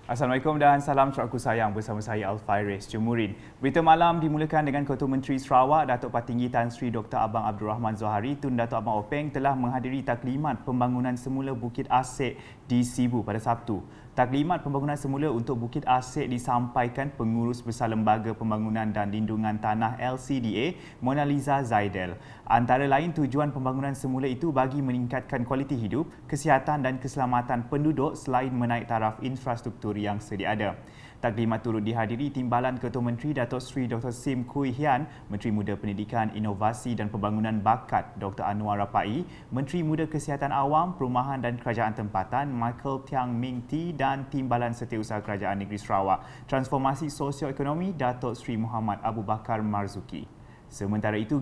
Assalamualaikum dan salam syurga sayang bersama saya Alfairis Jemurin. Berita malam dimulakan dengan Ketua Menteri Sarawak Datuk Patinggi Tan Sri Dr. Abang Abdul Rahman Zohari Tun Datuk Abang Openg telah menghadiri taklimat pembangunan semula Bukit Asik di Sibu pada Sabtu. Taklimat pembangunan semula untuk Bukit Asik disampaikan Pengurus Besar Lembaga Pembangunan dan Lindungan Tanah LCDA, Mona Lisa Zaidel. Antara lain tujuan pembangunan semula itu bagi meningkatkan kualiti hidup, kesihatan dan keselamatan penduduk selain menaik taraf infrastruktur yang sedia ada. Taklimat turut dihadiri Timbalan Ketua Menteri Datuk Seri Dr. Sim Kui Hian, Menteri Muda Pendidikan, Inovasi dan Pembangunan Bakat Dr. Anwar Rapai, Menteri Muda Kesihatan Awam, Perumahan dan Kerajaan Tempatan Michael Tiang Ming Ti dan Timbalan Setiausaha Kerajaan Negeri Sarawak, Transformasi Sosioekonomi Datuk Seri Muhammad Abu Bakar Marzuki. Sementara itu,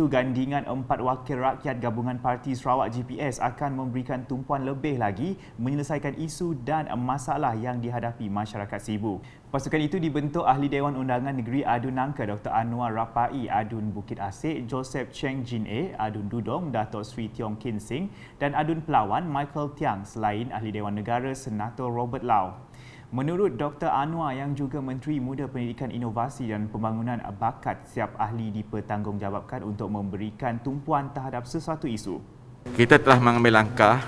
gandingan 4 wakil rakyat gabungan Parti Sarawak GPS akan memberikan tumpuan lebih lagi menyelesaikan isu dan masalah yang dihadapi masyarakat Sibu. Pasukan itu dibentuk Ahli Dewan Undangan Negeri Adun Nangka Dr. Anwar Rapai Adun Bukit Asik, Joseph Cheng Jin A Adun Dudong, Datuk Sri Tiong Kin Sing dan Adun Pelawan Michael Tiang selain Ahli Dewan Negara Senator Robert Lau. Menurut Dr. Anwar yang juga Menteri Muda Pendidikan, Inovasi dan Pembangunan Bakat, siap ahli dipertanggungjawabkan untuk memberikan tumpuan terhadap sesuatu isu. Kita telah mengambil langkah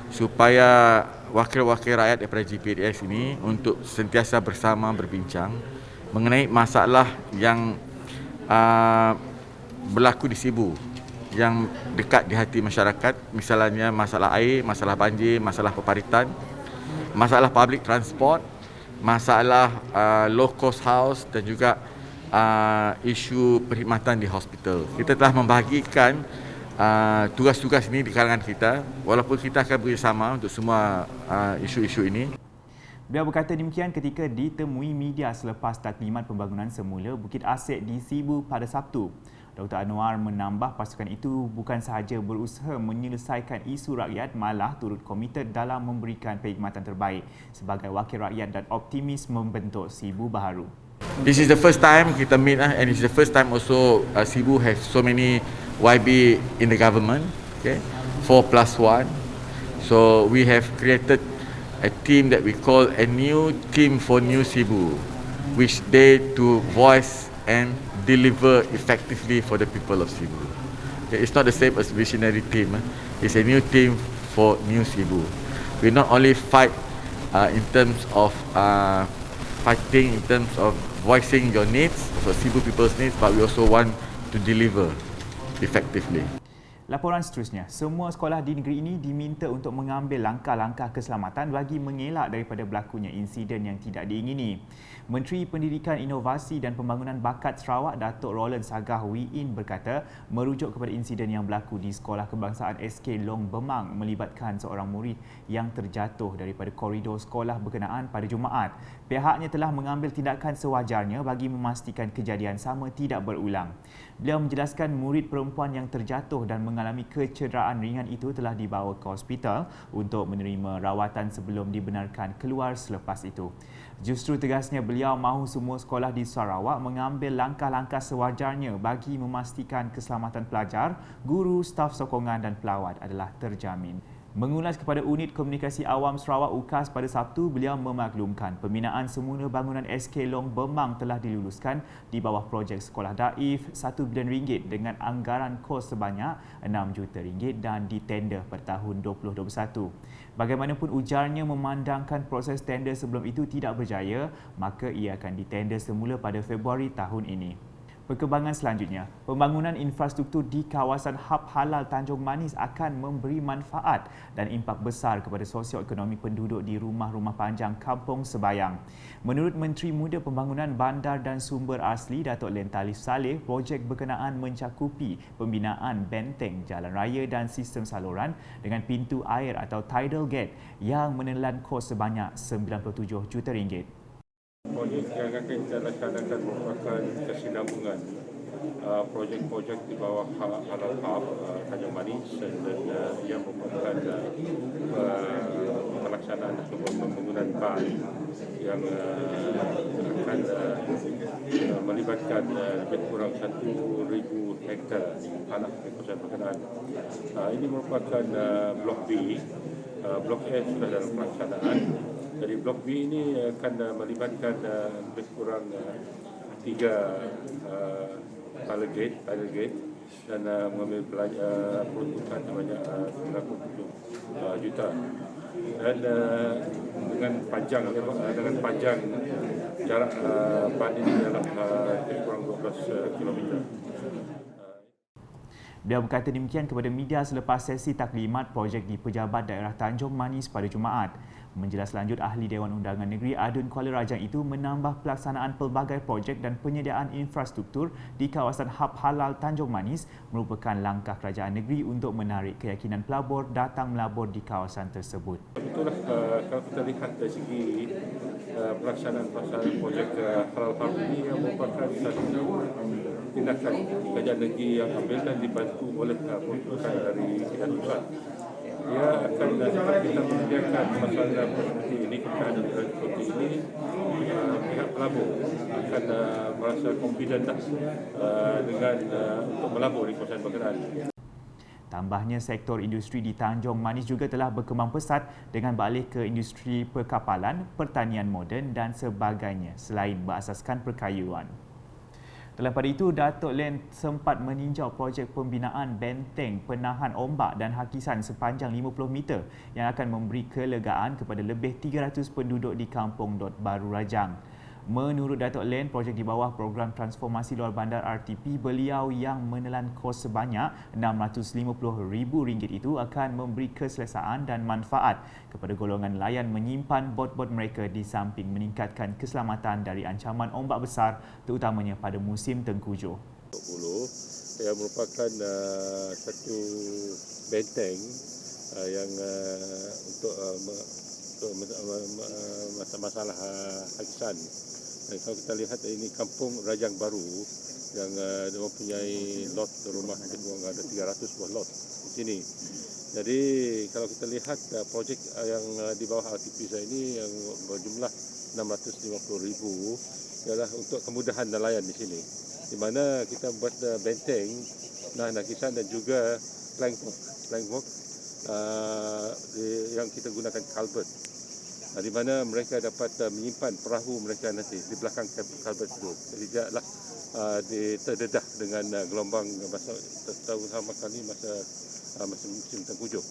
supaya wakil-wakil rakyat daripada GPDS ini untuk sentiasa bersama berbincang mengenai masalah yang berlaku di Sibu yang dekat di hati masyarakat, misalnya masalah air, masalah banjir, masalah peparitan, masalah public transport, masalah low cost house dan juga isu perkhidmatan di hospital. Kita telah membahagikan tugas-tugas ini di kalangan kita, walaupun kita akan bersama untuk semua isu-isu ini. Beliau berkata demikian ketika ditemui media selepas taklimat pembangunan semula Bukit Asik di Sibu pada Sabtu. Dr. Anwar menambah pasukan itu bukan sahaja berusaha menyelesaikan isu rakyat, malah turut komited dalam memberikan perkhidmatan terbaik sebagai wakil rakyat dan optimis membentuk Sibu baharu. This is the first time kita meet and it's the first time also Sibu has so many YB in the government, okay? 4+1. So we have created a team that we call a new team for new Sibu, which they to voice and deliver effectively for the people of Sibu. Okay, it's not the same as visionary team. It's a new team for new Sibu. We not only fight in terms of fighting in terms of voicing your needs, for Sibu people's needs, but we also want to deliver effectively. Laporan seterusnya, semua sekolah di negeri ini diminta untuk mengambil langkah-langkah keselamatan bagi mengelak daripada berlakunya insiden yang tidak diingini. Menteri Pendidikan, Inovasi dan Pembangunan Bakat Sarawak Datuk Roland Sagah Wiin berkata merujuk kepada insiden yang berlaku di Sekolah Kebangsaan SK Long Bemang melibatkan seorang murid yang terjatuh daripada koridor sekolah berkenaan pada Jumaat. Pihaknya telah mengambil tindakan sewajarnya bagi memastikan kejadian sama tidak berulang. Beliau menjelaskan murid perempuan yang terjatuh dan mengalami kecederaan ringan itu telah dibawa ke hospital untuk menerima rawatan sebelum dibenarkan keluar selepas itu. Justru tegasnya beliau mahu semua sekolah di Sarawak mengambil langkah-langkah sewajarnya bagi memastikan keselamatan pelajar, guru, staf sokongan dan pelawat adalah terjamin. Mengulas kepada Unit Komunikasi Awam Sarawak UKAS pada Sabtu, beliau memaklumkan pembinaan semula bangunan SK Long Bemang telah diluluskan di bawah projek Sekolah Daif RM1 bilion dengan anggaran kos sebanyak RM6 juta dan ditender pada tahun 2021. Bagaimanapun ujarnya memandangkan proses tender sebelum itu tidak berjaya, maka ia akan ditender semula pada Februari tahun ini. Perkembangan selanjutnya, pembangunan infrastruktur di kawasan Hub Halal Tanjung Manis akan memberi manfaat dan impak besar kepada sosioekonomi penduduk di rumah-rumah panjang Kampung Sebayang. Menurut Menteri Muda Pembangunan Bandar dan Sumber Asli Datuk Len Talif Saleh, projek berkenaan mencakupi pembinaan benteng, jalan raya dan sistem saluran dengan pintu air atau tidal gate yang menelan kos sebanyak RM97 juta. Projek yang akan kita laksanakan merupakan kesinambungan projek-projek di bawah Halal Hub Tanjung Manis dan yang merupakan pelaksanaan sebuah pembangunan ban yang akan melibatkan lebih kurang 1,000 hektar tanah di kawasan berkenaan. Ini merupakan Blok B. Blok A sudah dalam pelaksanaan Jadi blok B ini akan melibatkan lebih kurang 3 pilot gate dan mengambil peruntukan sebanyak 37 juta. Dan dengan panjang jarak ban ini dalam lebih kurang 12 kilometer. Beliau berkata demikian kepada media selepas sesi taklimat projek di Pejabat Daerah Tanjung Manis pada Jumaat. Menjelas lanjut, Ahli Dewan Undangan Negeri Adun Kuala Rajang itu menambah pelaksanaan pelbagai projek dan penyediaan infrastruktur di kawasan Hub Halal Tanjung Manis merupakan langkah kerajaan negeri untuk menarik keyakinan pelabur datang melabur di kawasan tersebut. Betullah kalau kita lihat dari segi pelaksanaan projek Halal Hub ini yang merupakan satu tindakan kerajaan negeri yang ambil dan dibantu oleh peruntukan dari Pihak Pusat. Ia akan kita menyediakan masalah seperti ini, keadaan seperti ini, pihak pelabur akan merasa confident dengan untuk melabur di kawasan berkenaan. Tambahnya, sektor industri di Tanjung Manis juga telah berkembang pesat dengan beralih ke industri perkapalan, pertanian moden dan sebagainya selain berasaskan perkayuan. Selain pada itu, Datuk Len sempat meninjau projek pembinaan benteng penahan ombak dan hakisan sepanjang 50 meter yang akan memberi kelegaan kepada lebih 300 penduduk di Kampung Dot Baru Rajang. Menurut Datuk Len, projek di bawah program transformasi luar bandar RTP beliau yang menelan kos sebanyak RM650,000 itu akan memberi keselesaan dan manfaat kepada golongan nelayan menyimpan bot-bot mereka di samping meningkatkan keselamatan dari ancaman ombak besar terutamanya pada musim tengkujuh. Hulu yang merupakan satu benteng yang untuk masalah hakisan. Dan kalau kita lihat ini Kampung Rajang Baru yang mempunyai lot rumah yang ada 300 buah lot di sini. Jadi kalau kita lihat projek yang di bawah RTP saya ini yang berjumlah 650,000 ialah untuk kemudahan nelayan di sini. Di mana kita buat benteng, hakisan dan juga plankwork yang kita gunakan culvert. Di mana mereka dapat menyimpan perahu mereka nanti di belakang culvert itu. Jadi tidaklah terdedah dengan gelombang terutama kali masa musim tengkujuh.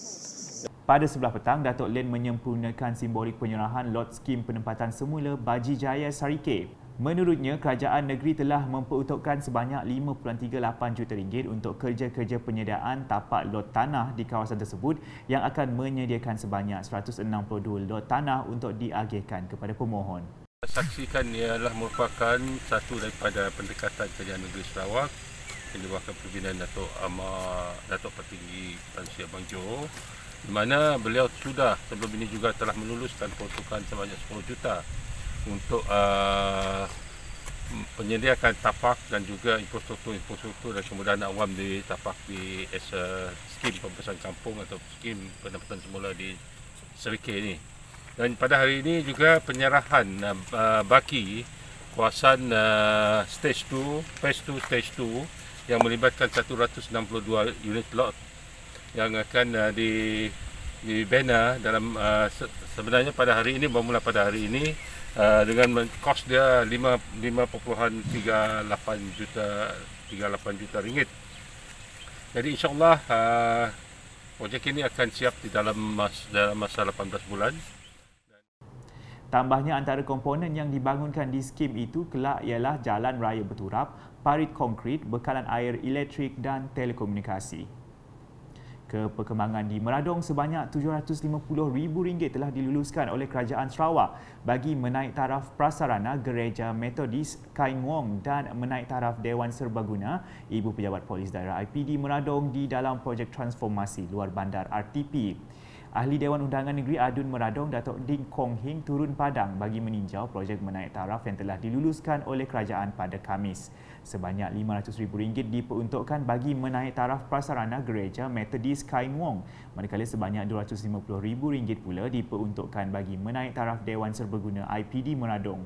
Pada sebelah petang, Datuk Len menyempurnakan simbolik penyerahan lot skim penempatan semula Baji Jaya Sarike. Menurutnya, kerajaan negeri telah memperuntukkan sebanyak RM5.38 juta untuk kerja-kerja penyediaan tapak lot tanah di kawasan tersebut yang akan menyediakan sebanyak 162 lot tanah untuk diagihkan kepada pemohon. Saksikan ialah merupakan satu daripada pendekatan kerajaan negeri Sarawak yang diwakilkan pimpinan Datuk Petinggi Tan Sri Abang Jo, di mana beliau sudah sebelum ini juga telah meluluskan peruntukan sebanyak 10 juta untuk penyediakan tapak dan juga infrastruktur dan kemudahan awam di tapak di skim pembesaran kampung atau skim pendapatan semula di Serike ini. Dan pada hari ini juga penyerahan baki kawasan stage 2, phase 2 stage 2 yang melibatkan 162 unit lot yang akan dibina dalam sebenarnya pada hari ini, bermula pada hari ini dengan kos dia 5.38 juta ringgit. Jadi insyaAllah projek ini akan siap di dalam masa 18 bulan. Tambahnya, antara komponen yang dibangunkan di skim itu kelak ialah jalan raya berturap, parit konkrit, bekalan air elektrik dan telekomunikasi. Perkembangan di Meradong, sebanyak RM750,000 telah diluluskan oleh Kerajaan Sarawak bagi menaik taraf prasarana Gereja Metodis Kaing Wong dan menaik taraf Dewan Serbaguna Ibu Pejabat Polis Daerah IPD Meradong di dalam projek transformasi luar bandar RTP. Ahli Dewan Undangan Negeri Adun Meradong, Datuk Ding Kong Hing turun padang bagi meninjau projek menaik taraf yang telah diluluskan oleh kerajaan pada Khamis. Sebanyak RM500,000 diperuntukkan bagi menaik taraf prasarana Gereja Metodis Kaing Wong, manakala sebanyak RM250,000 pula diperuntukkan bagi menaik taraf Dewan Serbaguna IPD Meradong.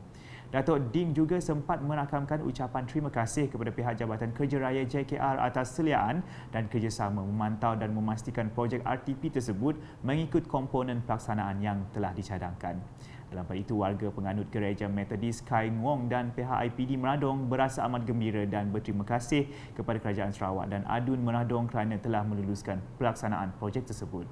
Datuk Ding juga sempat merakamkan ucapan terima kasih kepada pihak Jabatan Kerja Raya JKR atas seliaan dan kerjasama memantau dan memastikan projek RTP tersebut mengikut komponen pelaksanaan yang telah dicadangkan. Dalam pada itu, warga penganut Gereja Metodis Kai Ngong dan pihak IPD Meradong berasa amat gembira dan berterima kasih kepada Kerajaan Sarawak dan Adun Meradong kerana telah meluluskan pelaksanaan projek tersebut.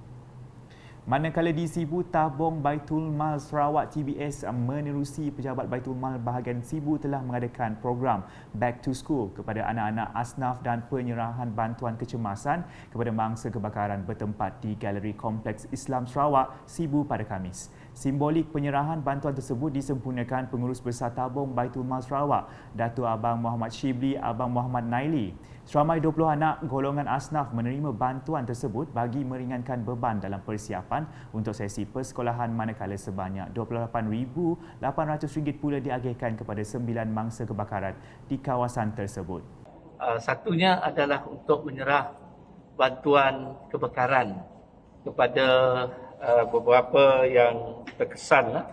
Manakala di Sibu, Tabung Baitul Mal Sarawak TBS menerusi Pejabat Baitul Mal bahagian Sibu telah mengadakan program Back to School kepada anak-anak asnaf dan penyerahan bantuan kecemasan kepada mangsa kebakaran bertempat di Galeri Kompleks Islam Sarawak, Sibu pada Khamis. Simbolik penyerahan bantuan tersebut disempurnakan Pengurus Besar Tabung Baitul Mal Sarawak, Datuk Abang Muhammad Shibli, Abang Muhammad Naili. Seramai 20 anak golongan asnaf menerima bantuan tersebut bagi meringankan beban dalam persiapan untuk sesi persekolahan, manakala sebanyak RM28,800 pula diagihkan kepada 9 mangsa kebakaran di kawasan tersebut. Satunya adalah untuk menyerah bantuan kebakaran kepada beberapa yang terkesan,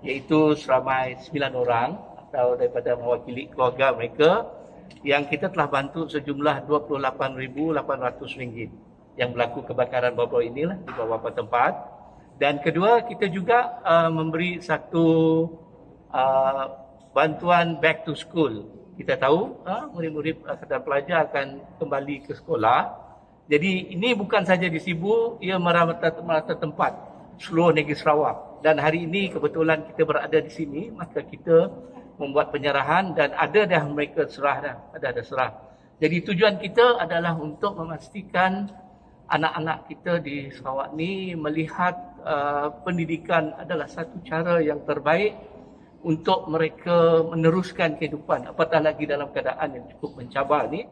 iaitu seramai 9 orang atau daripada mewakili keluarga mereka yang kita telah bantu sejumlah RM28,800 yang berlaku kebakaran baru-baru inilah di beberapa tempat. Dan kedua, kita juga memberi satu bantuan back to school. Kita tahu murid-murid dan pelajar akan kembali ke sekolah. Jadi ini bukan saja di Sibu, ia merata tempat seluruh negeri Sarawak. Dan hari ini kebetulan kita berada di sini, maka kita membuat penyerahan dan ada dah mereka serah dah, ada serah. Jadi tujuan kita adalah untuk memastikan anak-anak kita di Sarawak ni melihat pendidikan adalah satu cara yang terbaik untuk mereka meneruskan kehidupan, apatah lagi dalam keadaan yang cukup mencabar ni.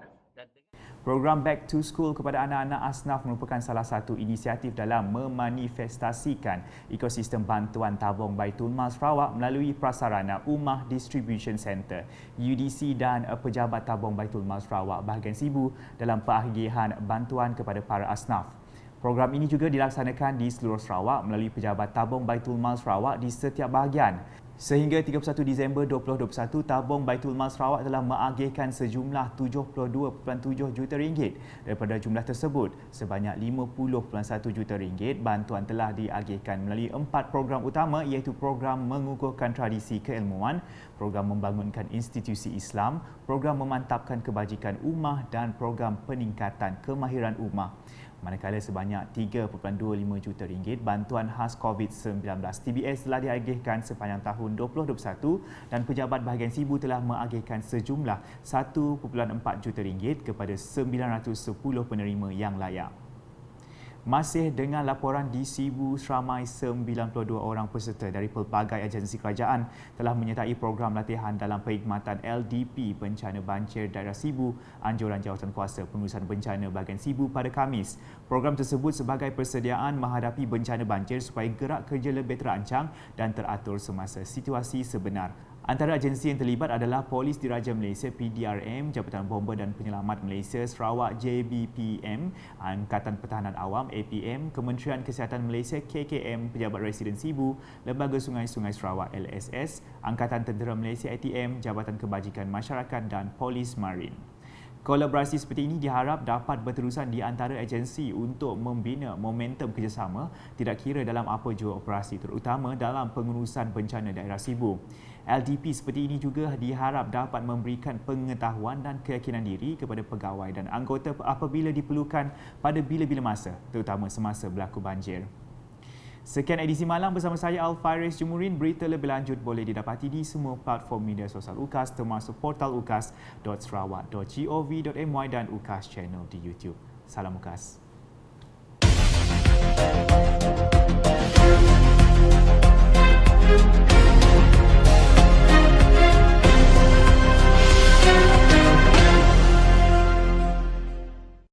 Program Back to School kepada anak-anak asnaf merupakan salah satu inisiatif dalam memanifestasikan ekosistem bantuan tabung Baitul Mal Sarawak melalui prasarana Ummah Distribution Centre, UDC dan Pejabat Tabung Baitul Mal Sarawak bahagian Sibu dalam pengagihan bantuan kepada para asnaf. Program ini juga dilaksanakan di seluruh Sarawak melalui Pejabat Tabung Baitul Mal Sarawak di setiap bahagian. Sehingga 31 Disember 2021, Tabung Baitul Mal Sarawak telah mengagihkan sejumlah RM72.7 juta. Daripada jumlah tersebut, sebanyak RM50.1 juta bantuan telah diagihkan melalui 4 program utama, iaitu program mengukuhkan tradisi keilmuan, program membangunkan institusi Islam, program memantapkan kebajikan ummah dan program peningkatan kemahiran ummah. Manakala sebanyak RM3.25 juta bantuan khas COVID-19 TBS telah diagihkan sepanjang tahun 2021 dan Pejabat Bahagian Sibu telah mengagihkan sejumlah RM1.4 juta kepada 910 penerima yang layak. Masih dengan laporan di Sibu, seramai 92 orang peserta dari pelbagai agensi kerajaan telah menyertai program latihan dalam perkhidmatan LDP Bencana Banjir Daerah Sibu, Anjuran Jawatankuasa Pengurusan Bencana bahagian Sibu pada Khamis. Program tersebut sebagai persediaan menghadapi bencana banjir supaya gerak kerja lebih terancang dan teratur semasa situasi sebenar. Antara agensi yang terlibat adalah Polis Diraja Malaysia PDRM, Jabatan Bomba dan Penyelamat Malaysia Sarawak JBPM, Angkatan Pertahanan Awam APM, Kementerian Kesihatan Malaysia KKM, Pejabat Residen Sibu, Lembaga Sungai-Sungai Sarawak LSS, Angkatan Tentera Malaysia ATM, Jabatan Kebajikan Masyarakat dan Polis Marin. Kolaborasi seperti ini diharap dapat berterusan di antara agensi untuk membina momentum kerjasama tidak kira dalam apa jua operasi, terutama dalam pengurusan bencana daerah Sibu. LDP seperti ini juga diharap dapat memberikan pengetahuan dan keyakinan diri kepada pegawai dan anggota apabila diperlukan pada bila-bila masa, terutama semasa berlaku banjir. Sekian edisi malam bersama saya Al-Faris Jumurin. Berita lebih lanjut boleh didapati di semua platform media sosial UKAS termasuk portal ukas.sarawak.gov.my dan UKAS Channel di YouTube. Salam UKAS.